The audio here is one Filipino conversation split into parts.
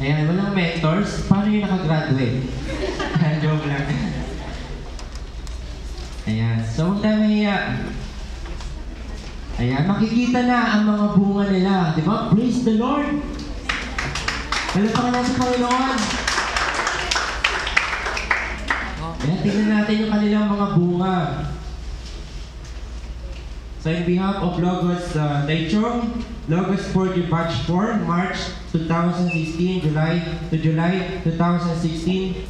Ayan, walang mentors. Paano yung nakagraduate? Joke lang. Ayan, so huwag tayo mahiya. Ayan, makikita na ang mga bunga nila. Di ba? Praise the Lord! Palapakan na sa Panginoon. Ayan, tingnan natin yung kanilang mga bunga. So in behalf of Logos Taichung, Logos 4G Batch 4, March 2016, July 2016,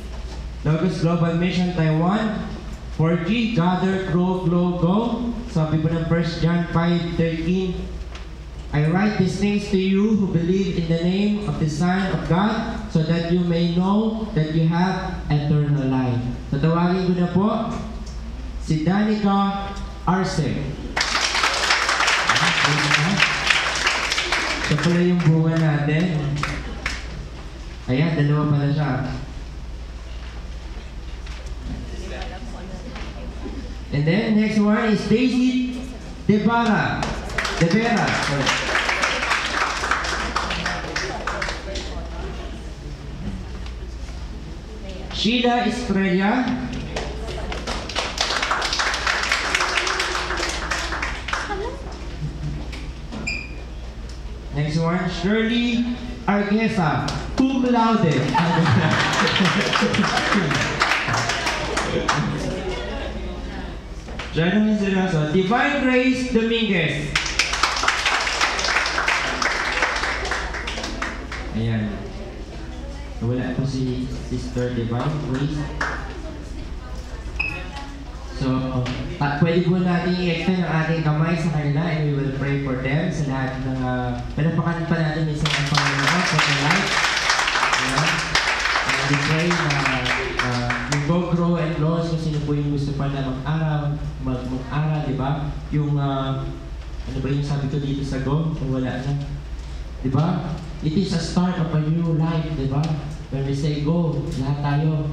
Logos Global Mission Taiwan, 4G, Gather, Grow, Glow, Go. Sabi po ng 1 John 5:13, I write these things to you who believe in the name of the Son of God, so that you may know that you have eternal life. Tatawagin ko na po si Danica Arce. Ito pala yung bunga natin. Ayan, dalawa pala siya. And then, next one is Daisy Devera. Sorry. Sheila Estrella. Next one, Shirley Arguesa, cum laude. Janong seryoso, Divine Grace Dominguez. Ayan. Wala po si Sister Divine Grace. So, pwede po natin i-extend ang ating kamay sa kanila and we will pray for them sa lahat ng palapakan pa natin isang ang Panginoon for the life. And we pray na yung go, grow, and close kung sino po yung gusto pa na mag-aral, di ba? Yung, ano ba yung sabi ko dito sa go? Kung wala na. Di ba? It is a start of a new life, di ba? When we say go, lahat tayo,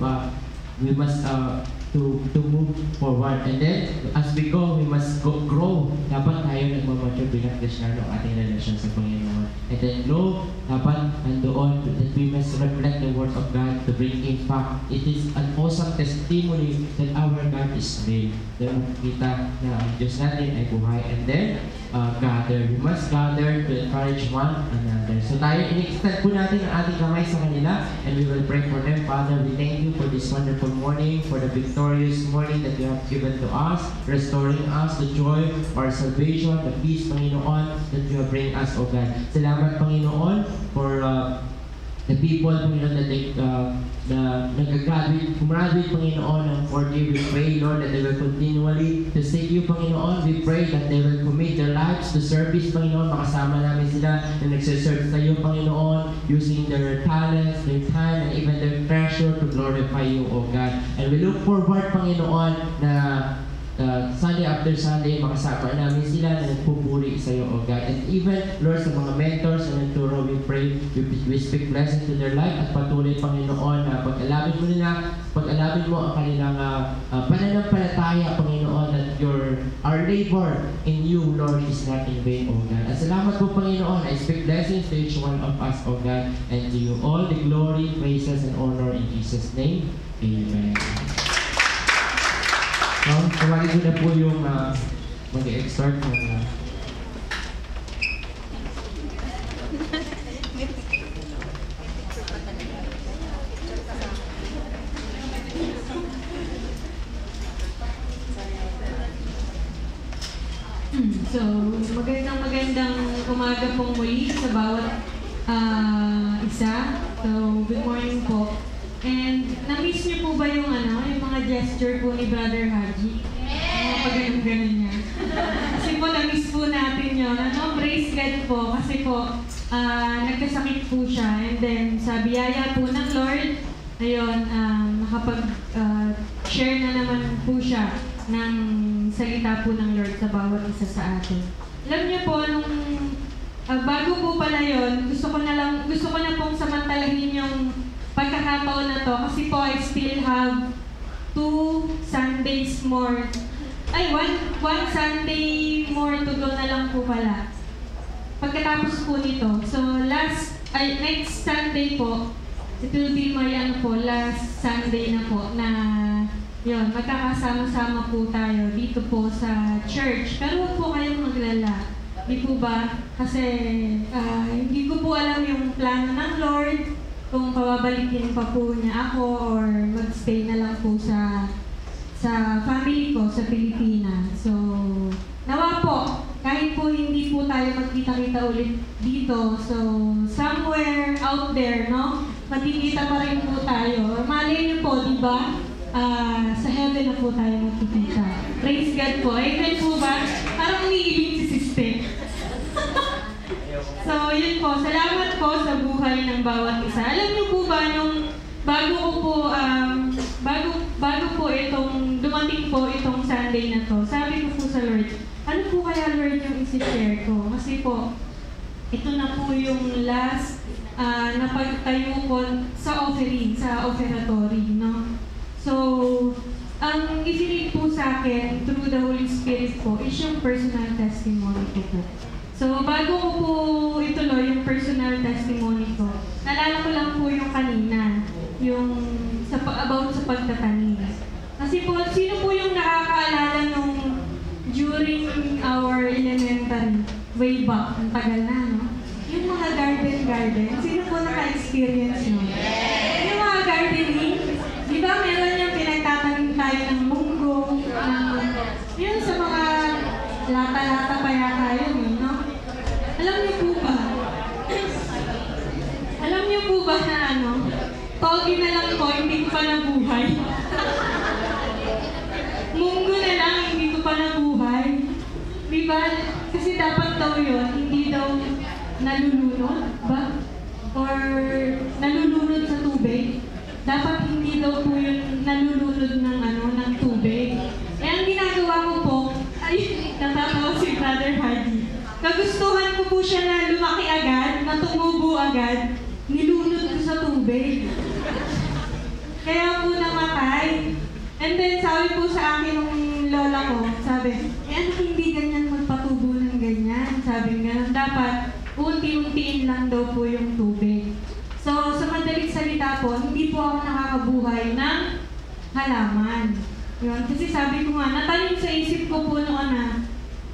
we must to move forward. And then, as we go, we must grow. Dapat tayo nagmamature bilang Kristiyano ang ating relasyon sa Panginoon. And then, grow, dapat nandoon that we must reflect the Word of God to bring impact. It is an awesome testimony that our God is real. Then, makikita na ang Diyos natin ay buhay. And then, gather. We must gather to encourage one another. So tayo, in-extend po natin ang ating kamay sa kanila and we will pray for them. Father, we thank you for this wonderful morning, for the victorious morning that you have given to us, restoring us the joy of our salvation, the peace, Panginoon, that you have bring us, O God. Salamat, Panginoon, for the people, Panginoon, that they nag-graduate, Panginoon, ng 4G. We pray, Lord, that they will continually to seek you, Panginoon. We pray that they will commit their lives to service, Panginoon. Makasama namin sila na nagsiserve sa iyo, Panginoon, using their talents, their time, and even their treasure to glorify you, O God. And we look forward, Panginoon, na Sunday after Sunday, makasama namin sila na nagpupuri sa iyo, O God. And even, Lord, sa mga mentors na nagturo, we pray, we speak blessing to their life at patuloy, Panginoon, na pag-alabin mo ang kanilang pananampalataya, Panginoon, that our labor in you, Lord, is not in vain, O God. At salamat po, Panginoon. I speak blessings to each one of us, O God, and to you all the glory, praises, and honor in Jesus' name. Amen. So, tawagin ko na po yung mag-extort ng So, magandang umaga pong muli sa bawat isa. So, good morning po. And, na-miss niyo po ba yung mga gesture po ni Brother Haji? Pag-ganun niya. Kasi po, na-miss po natin yun. Praise God po. Kasi po, nagkasakit po siya. And then, sa biyaya po ng Lord, ayun, nakapag-share na naman po siya ng salita po ng Lord sa bawat isa sa atin. Alam niyo po, nung bago po pala yun, gusto ko na pong samantalahin yung pagkakataon na to kasi po I still have 2 Sundays more. One Sunday more to go na lang po pala. Pagkatapos po nito. So last next Sunday po, it will be my last Sunday na po na yun, magkakasama-sama po tayo dito po sa church. Pero huwag po kayong maglala. Di po ba? Kasi hindi ko po alam yung plano ng Lord kung pababalikin pa po niya ako or magstay na lang po sa family ko sa Pilipinas. So, nawa po, kahit po hindi po tayo magkita-kita ulit dito, so somewhere out there, no? Magkikita pa rin po tayo. Malay niyo po, di ba? Sa heaven na po tayo magkikita. Praise God po. Amen po ba? Parang umiibig si sister. So, yun po. Salamat po sa buhay ng bawat isa. Alam niyo po ba, nung bago po itong, dumating po itong Sunday na to, sabi ko po sa Lord, ano po kaya Lord yung isi-share ko? Kasi po, ito na po yung last na pagtayo ko sa offering, sa offeratory, no? So, ang isinig po sa akin through the Holy Spirit po is yung personal testimony ko po. So, bago ko po ituloy yung personal testimony ko, naalala ko lang po yung kanina, yung about sa pagtatanim. Kasi po, sino po yung nakakaalala nung during our elementary, way back, ang tagal na, no? Yung mga garden, sino po naka-experience nyo? Yung mga gardening, di ba meron yung pinagtatanim tayo ng munggo, yun sa mga lata-lata pa yata yun, no? Alam niyo po ba na ano, togi na lang po, hindi ko pa nabuhay. Munggo na lang, hindi ko pa nabuhay. Di ba? Kasi dapat daw yun, hindi daw nalulunod ba? Or nalulunod sa tubig. Dapat hindi daw po yun nalulunod ng tubig. Eh, ang ginagawa ko po, ay, natatawa si Brother Hardy. Kagustuhan ko po siya na lumaki agad, na tumubo agad, nilunod ko sa tubig. Kaya po namatay. And then sabi po sa akin ng lola ko, sabi, ano hindi ganyan magpatubo ng ganyan? Sabi nga, dapat unti-untiin lang daw po yung tubig. So, sa madaling salita po, hindi po ako nakakabuhay ng halaman. Yun. Kasi sabi ko nga, natanim sa isip ko po noon na,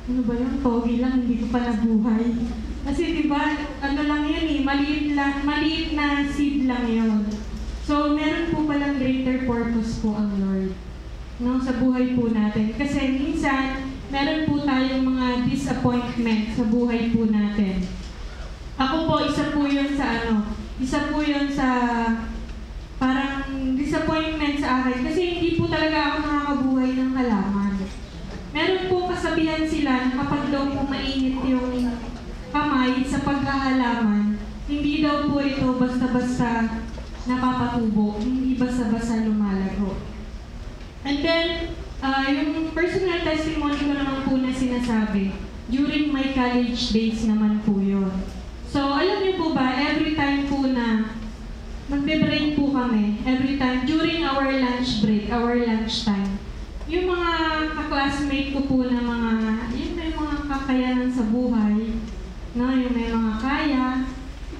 ano ba yung togi lang, hindi ko pa nabuhay. Kasi diba, ano lang yun eh, maliit na seed lang yun. So, meron po palang greater purpose po ang Lord, no, sa buhay po natin. Kasi minsan, meron po tayong mga disappointment sa buhay po natin. Ako po, isa po yun sa parang disappointment sa akin. Kasi hindi po talaga ako nakakabuhay ng halaman. Meron po kasabihan sila na kapag daw po mainit yung kamay sa paghahalaman, hindi daw po ito basta-basta napapatubo, hindi basta-basta lumalago. And then, yung personal testimony ko naman po na sinasabi, during my college days naman po yun. So, alam niyo po ba, every time po na magbe-break po kami, every time, during our lunch break, our lunch time, yung mga ka-classmate ko po na yung may mga kakayanan sa buhay, no, yung may mga kaya,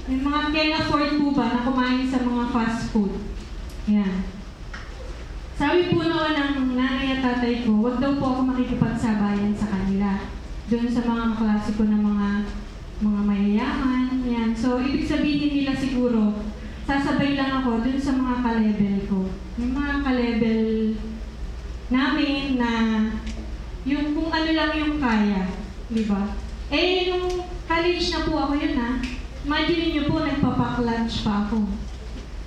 yung mga can afford po ba na kumain sa mga fast food. Yan. Sabi po noon ng nanay at tatay ko, wag daw po ako makikipagsabayan sa kanila. Doon sa mga klase ko na mga mayayaman. Yan. So, ibig sabihin nila siguro, sasabay lang ako dun sa mga ka-level ko. Yung mga ka-level namin na yung kung ano lang yung kaya. Di ba? Eh, nung college na po ako yun ha, imagine niyo po, nagpapak-lunch pa ako.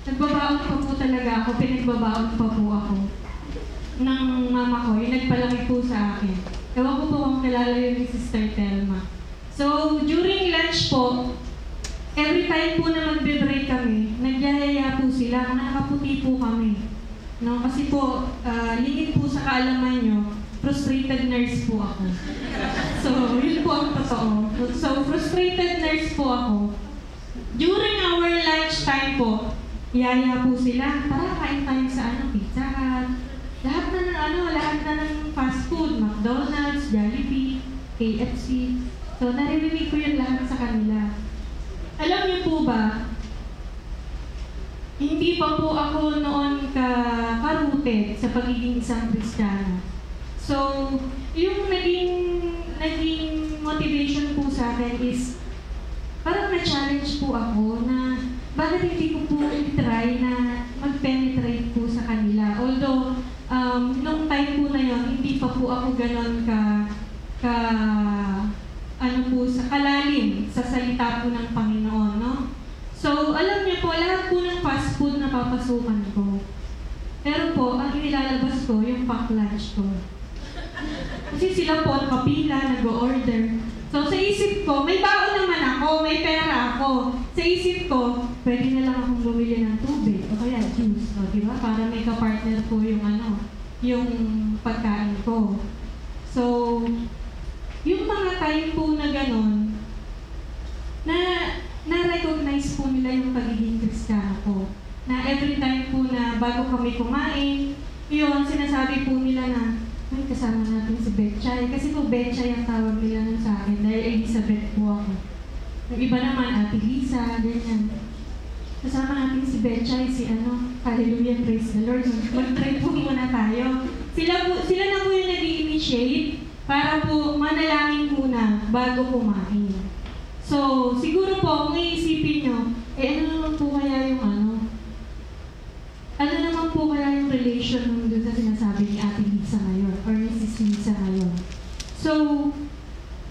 Nagbabaon pa po talaga ako, pinagbabaon pa po ako ng mama ko, yung nagpalaki po sa akin. Ewan ko po kung kilala yun ni Sister Telma. So, during lunch po, every time po na magbe-break kami, nagyayaya po sila, nakaputi po kami. No? Kasi po, limit po sa kaalaman nyo, frustrated nurse po ako. So, yun po ang totoo. So, frustrated nurse po ako. During our lunch time po, yaya po sila, tara, kain tayo sa Pizza Hut. Lahat na ng fast food, McDonald's, Jollibee, KFC. So, naririnig ko yun lahat sa kanila. alam niyo po ba, hindi pa po ako noon ka-rooted sa pagiging isang Kristiyana. So, yung naging motivation po sa akin is, parang na-challenge po ako na bakit hindi ko po i-try na mag-penetrate po sa kanila. Although, nung time po na yon, hindi pa po ako ganon sa kalalim sa salita po ng Panginoon, no? So, alam niyo po, lahat po ng fast food na papasukan ko. Pero po, ang inilalabas ko, yung pack lunch ko. Kasi sila po, kapila, nag-order. So, sa isip ko, may baon naman ako, may pera ako. Sa isip ko, pwede na lang akong bumili ng tubig o kaya juice, o, di ba? Para may ka-partner po yung pagkain ko. So, yung mga time po na gano'n, na-recognize po nila yung pagiging Kristiyano ko. Na every time po na bago kami kumain, yun, sinasabi po nila na, ay, kasama natin si Betchay. Kasi po Betchay ang tawag nila nun sa akin, dahil Elizabeth po ako. Yung iba naman, Ate Lisa, ganyan. Kasama natin si Betchay, Hallelujah, praise the Lord. Mag-try po muna tayo. Sila na po yung nag-i-initiate para po manalangin muna bago kumain. So, siguro po, kung iisipin nyo, ano naman po kaya yung relation nung doon sa sinasabi ni Ate Lisa ngayon, or Mrs. Lisa ngayon. So,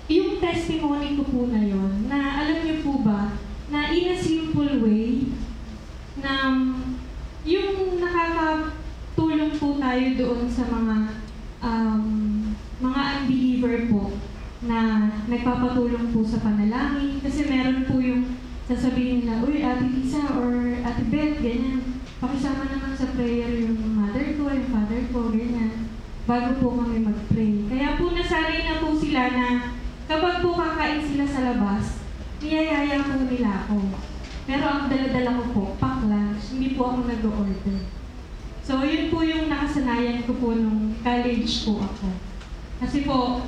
yung testimony ko po na yun, na alam niyo po ba, na in a simple way, na yung nakakatulong po tayo doon sa mga unbeliever po, na nagpapatulong po sa panalangin. Kasi meron po yung sasabihin nila, uy, Ate Lisa or Ate Beth, ganyan. Pakisama naman sa prayer yung mother ko, yung father ko, ganyan. Bago po kami mag-pray. Kaya po nasanay na po sila na kapag po kakain sila sa labas, niyayaya po nila ako. Pero ang dala-dala ko po, pack lunch, hindi po ako nag-order. So, yun po yung nakasanayan ko po nung college po ako. Kasi po,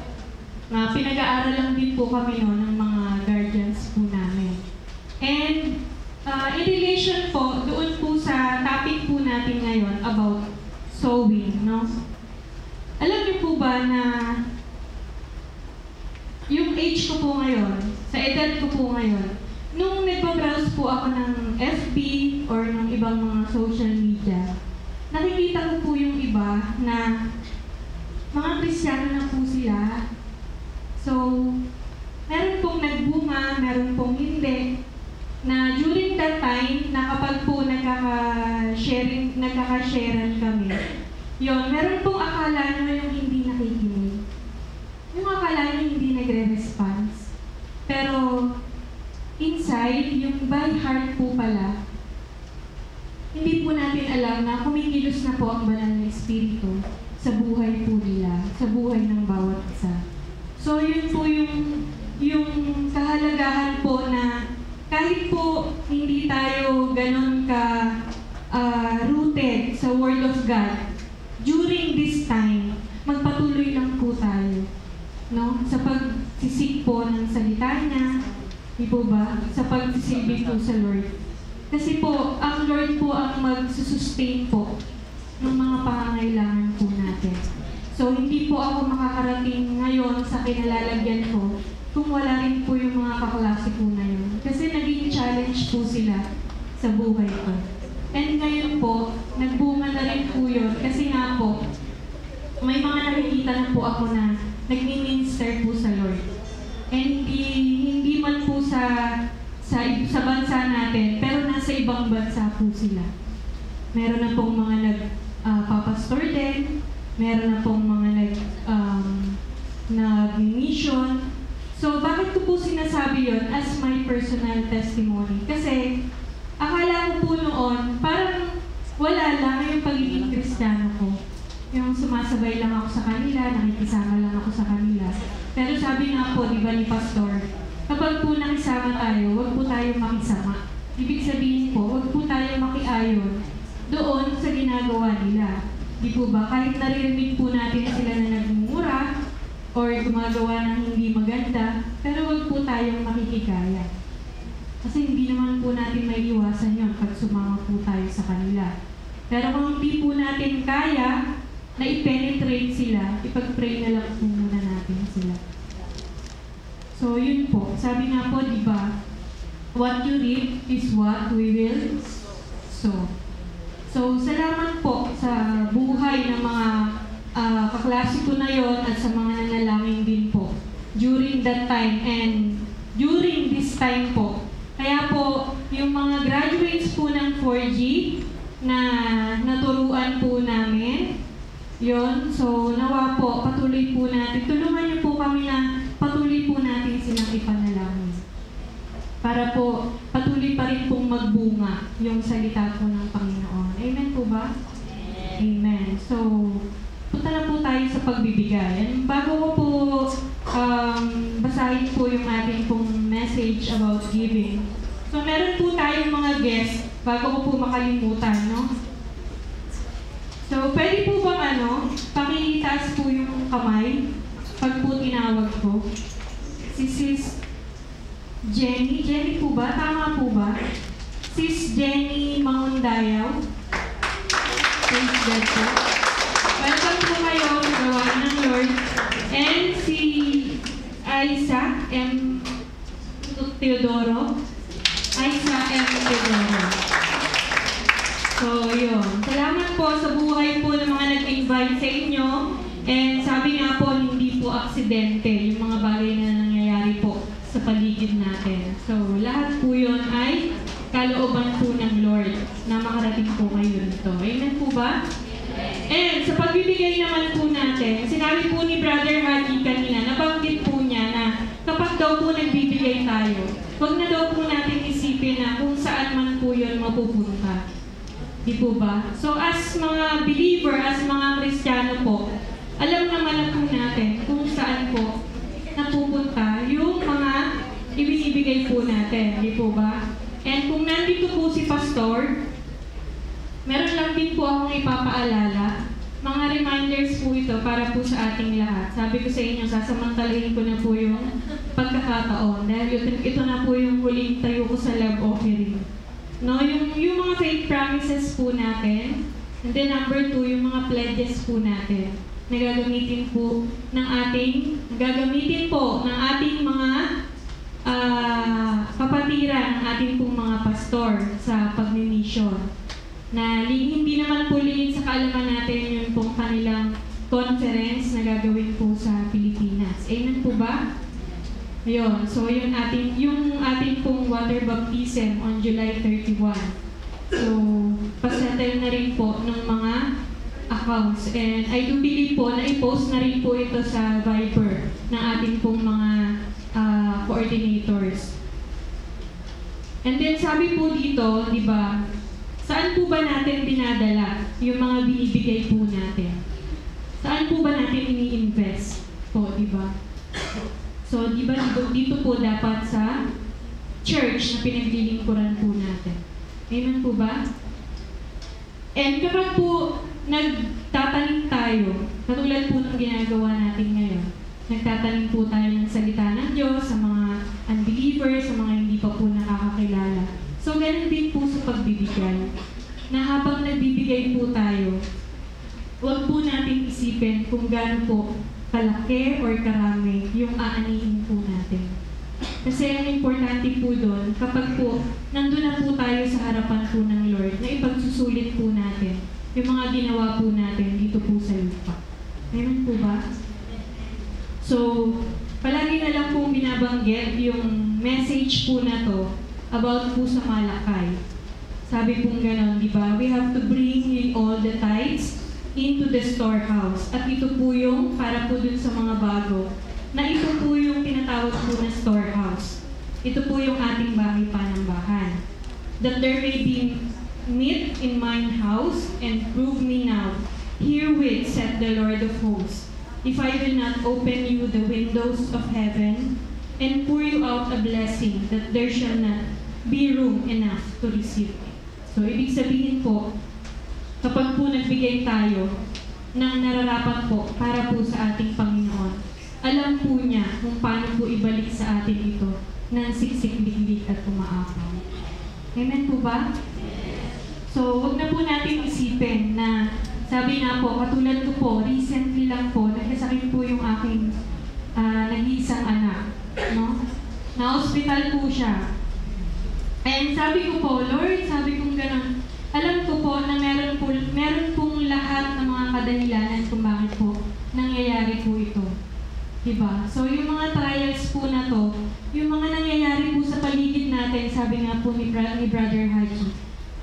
pinag-aaral lang din po kami ng mga guardians po namin. And in relation po, doon po sa topic po natin ngayon about sowing, no? Alam niyo po ba na yung age ko po ngayon, sa edad ko po ngayon, nung nagpa-browse po ako ng FB or ng ibang mga social media, nakikita ko po yung iba na mga Kristiyano na po sila. So, meron pong nagbunga, meron pong hindi. Na during that time, na kapag po nagkaka-sharean kami, yun, meron pong akala nyo yung hindi nakikinig. Yung akala nyo hindi nagre-response. Pero, inside, yung by heart po pala, hindi po natin alam na kumikilos na po ang banal na Espiritu sa buhay po nila, sa buhay ng bawat isa. So, yun po yung kahalagahan po na kahit po hindi tayo ganun rooted sa Word of God, during this time, magpatuloy lang po tayo, no? Sa pagsisik po ng salita niya, di po ba? Sa pagsisilbi po sa Lord. Kasi po, ang Lord po ang magsusustain po ng mga pangangailangan po natin. So, hindi po ako makakarating ngayon sa kinalalagyan ko kung wala rin po yung mga kaklase po na yun. Kasi naging challenge po sila sa buhay ko. And ngayon po, nagbunga na rin po yun. Kasi nga po, may mga nakikita na po ako na nagmi-minister po sa Lord. And hindi man po sa bansa natin, pero nasa ibang bansa po sila. Meron na pong mga nagpapastor din, meron na pong mga nag-mission. So, bakit ko po sinasabi yon as my personal testimony? Kasi, akala ko po noon, parang wala lang yung pagiging Kristiyano ko. Yung sumasabay lang ako sa kanila, nakikisama lang ako sa kanila. Pero sabi nga po, di ba ni Pastor, kapag po nakisama tayo, huwag po tayo makisama. Ibig sabihin po, huwag po tayo makiayon doon sa ginagawa nila. Di po ba? Kahit naririnig po natin sila na nagmumura or gumagawa ng hindi maganda, pero huwag po tayong makikigaya. Kasi hindi naman po natin may iwasan yun pag sumama po tayo sa kanila. Pero kung hindi po natin kaya na i-penetrate sila, ipag-pray na lang po muna natin sila. So yun po, sabi nga po, di ba, what you reap is what we will sow. So salamat po sa buhay ng mga kaklase ko na yon at sa mga nanalangin din po during that time and during this time po. Kaya po, yung mga graduates po ng 4G na naturuan po namin, yon. So, nawa po, patuloy po natin. Tulungan niyo po kami na patuloy po natin silang ipanalangin. Para po, patuloy pa rin pong magbunga yung salita po ng Panginoon. Amen po ba? Amen. So, punta na po tayo sa pagbibigay. And bago ko po basahin po yung ating pong message about giving. So, meron po tayong mga guests bago ko po makalimutan, no? So, pwede po bang pakitaas po yung kamay pag po tinawag ko? Si Sis Jenny. Jenny po ba? Tama po ba? Sis Jenny Mangundayaw. Praise God po. Welcome po kayo sa gawain ng Lord. And si Aiza M. Teodoro. Aiza M. Teodoro. So, yun. Salamat po sa buhay po ng mga nag-invite sa inyo. And sabi nga po, hindi po aksidente yung mga bagay na nangyayari po sa paligid natin. So, lahat po yun ay kalooban po ng Lord na makarating po kayo dito. Amen po ba? And sa pagbibigay naman po natin, sinabi po ni Brother Haji kanina, nabanggit po niya na kapag daw po nagbibigay tayo, huwag na daw po natin isipin na kung saan man po yun mapupunta. Di po ba? So as mga believer, as mga Kristiyano po, alam naman na po natin kung saan po napupunta yung mga ibinibigay po natin. Di po ba? And kung nandito po si Pastor, meron lang din po akong ipapaalala. Mga reminders po ito para po sa ating lahat. Sabi ko sa inyo, sasamantalahin ko na po yung pagkakataon. Dahil ito na po yung huling tayo ko sa love offering. No, yung mga faith promises po natin. And then number 2, yung mga pledges po natin. Nagagamitin po ng ating mga kapatiran, ng ating pong mga pastor sa pagmimisyon. Na hindi naman po lingid sa kaalaman natin yung pong kanilang conference na gagawin po sa Pilipinas. Amen po ba? Ayun. So, yung ating pong water baptism on July 31. So, pasettle na rin po ng mga accounts. And I do believe po na i-post na rin po ito sa Viber ng ating pong mga coordinators. And then, sabi po dito, di ba, saan po ba natin dinadala yung mga binibigay po natin? Saan po ba natin ini-invest po, di ba? So, di ba dito po dapat sa church na pinaglilingkuran po natin. Amen po ba? And kapag po nagtatanim tayo, katulad po ng ginagawa natin ngayon, nagtatanim po tayo ng salita ng Diyos sa mga unbelievers, sa mga hindi pa po nakakakilala. So, ganun din po sa pagbibigay. Na habang nagbibigay po tayo, huwag po natin isipin kung gaano po kalaki or karami yung aanihin po natin. Kasi ang importante po doon, kapag po nandun na po tayo sa harapan po ng Lord, na ipagsusulit po natin yung mga ginawa po natin dito po sa lupa. Amen po ba? So, palagi na lang pong binabanggit yung message po na to about po sa Malakay. Sabi pong gano'n, di ba? We have to bring in all the tithes into the storehouse. At ito po yung, para po dun sa mga bago, na ito po yung tinatawag po na storehouse. Ito po yung ating bahay panambahan. That there may be meat in mine house, and prove me now, herewith said the Lord of hosts, if I will not open you the windows of heaven, and pour you out a blessing, that there shall not be room enough to receive it. So, ibig sabihin po, kapag po nagbigay tayo ng nararapat po para po sa ating Panginoon, alam po niya kung paano po ibalik sa atin ito ng siksik-liklik at umaapaw. Amen po ba? So, huwag na po natin isipin na, sabi nga po, katulad ko po, recently lang po, nagkasakit po yung aking nag-iisang anak. No? Na-hospital po siya. And sabi ko po, Lord, sabi kong gano'n, alam ko po na meron pong lahat ng mga kadahilanan kung bakit po nangyayari po ito. Diba? So, yung mga trials po na to, yung mga nangyayari po sa paligid natin, sabi nga po ni Brother Haji,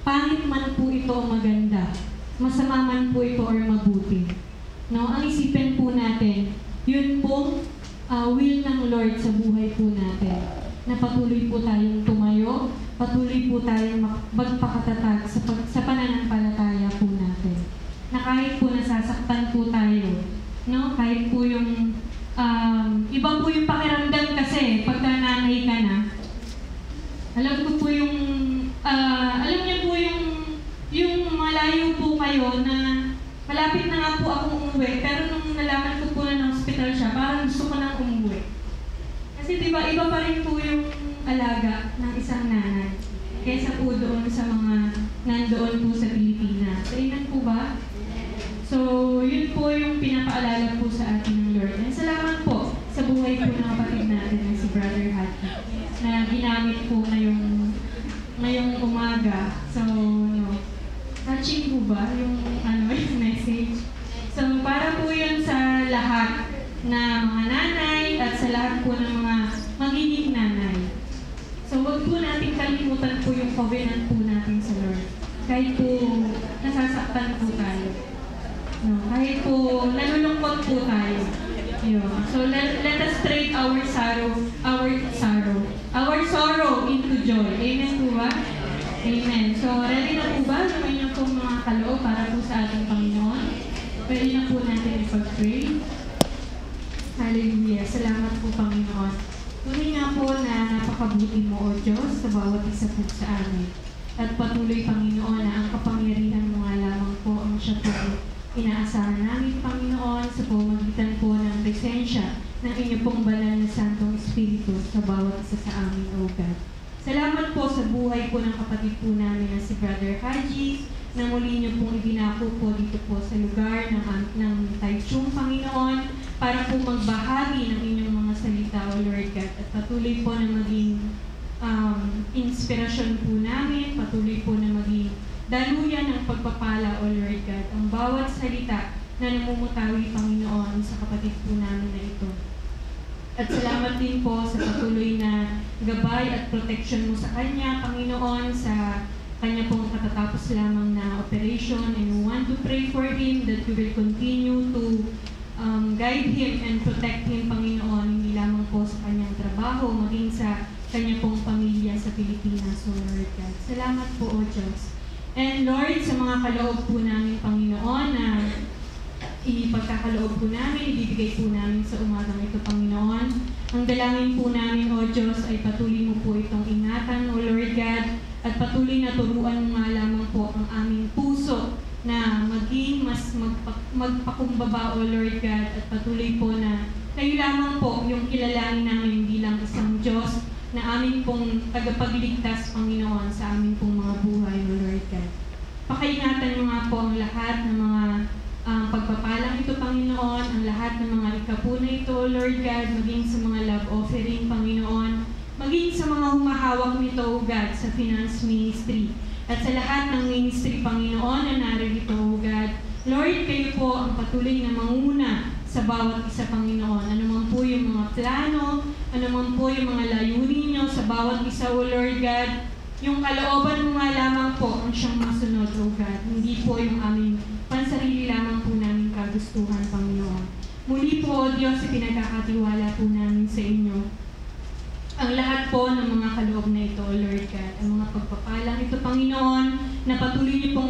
pangit man po ito o maganda, masama man po ito or mabuti. No? Ang isipin po natin, yun pong will ng Lord sa buhay po natin. Na patuloy po tayong tumayo, patuloy po tayong magpakatatag sa pananampalataya po natin. Na kahit po nasasaktan po tayo, no? Kahit po yung iba po yung pakiramdam kasi pagka nanay ka na. Alam ko po yung alam niyo po yung malayo po kayo na malapit na nga po akong umuwi, pero nung nalaman ko po na ng hospital siya, parang gusto ko nang umuwi. Kasi diba, iba pa rin po yung alaga ng isang nanay kaysa po doon sa mga nandoon po sa Pilipinas. Amen po ba? So, yun po yung pinapaalala po sa atin ng Lord. And salamat po sa buhay po ng kapatid natin na si Brother Hattie na ginamit po ngayong umaga. So, touching po ba yung yung message? So, para po yun sa lahat na mga nanay at sa lahat po ng mga magiging nanay. So, huwag po natin kalimutan po yung covenant po natin sa Lord. Kahit po nasasaktan po tayo. No, kahit po nalulungkot po tayo. Yun. So, let us trade our sorrow into joy. Amen po ba? Amen. So, ready na po ba yung inyong pong mga kaloob para po sa ating Panginoon? Pwede na po natin ipag-pray. Hallelujah. Salamat po, Panginoon. Tunay nga po na napakabuti mo, O Diyos, sa bawat isa po sa amin. At patuloy, Panginoon, na ang kapangyarihan mo nga lamang po ang siya po inaasahan namin, Panginoon, sa pamamagitan po ng presensya ng inyo pong banal na Santong Espiritu sa bawat isa sa amin, O God. Salamat po sa buhay po ng kapatid po namin na si Brother Haji, na muli niyo pong ibinako po dito po sa lugar ng Taichung, Panginoon, para po magbahagi ng inyong mga salita, O Lord God, at patuloy po na maging inspirasyon po namin, patuloy po na maging daluyan ng pagpapala, O Lord God, ang bawat salita na namumutawi, Panginoon, sa kapatid po namin na ito. At salamat din po sa patuloy na gabay at protection mo sa kanya, Panginoon, sa kanya pong katatapos lamang na operation, and we want to pray for him that you will continue to guide him and protect him, Panginoon, hindi lamang po sa kanyang trabaho, maging sa kanya pong pamilya sa Pilipinas, O Lord God. Salamat po, O Diyos. And Lord, sa mga kaloob po namin, Panginoon, na ipagkakaloob po namin, ibibigay po namin sa umagang ito, Panginoon. Ang dalangin po namin, O Diyos, ay patuloy mo po itong ingatan, O Lord God, at patuloy na turuan mo nga lamang po ang aming puso na maging mas magpakumbaba, O Lord God, at patuloy po na kayo lamang po yung kilalanin namin bilang isang Diyos na amin pong tagapagligtas, Panginoon, sa amin pong mga buhay, O Lord God. Pakaingatan mo nga po ang lahat ng mga pagpapalang ito, Panginoon, ang lahat ng mga ikapuna ito, O Lord God, maging sa mga love offering, Panginoon, maging sa mga humahawak nito, O God, sa finance ministry, at sa lahat ng ministry, Panginoon, na narito, O God. Lord, kayo po ang patuloy na manguna sa bawat isa, Panginoon. Ano man po yung mga plano, ano man po yung mga layunin nyo sa bawat isa, O Lord God, yung kalooban mo nga lamang po ang siyang masunod, O God. Hindi po yung aming pansarili lamang po namin kagustuhan, Panginoon. Muli po, O Diyos, pinagkakatiwala po namin sa inyo ang lahat po ng mga kaloob na ito, O Lord God. Ang mga pagpapalang ito, Panginoon, na patuloy niyo pong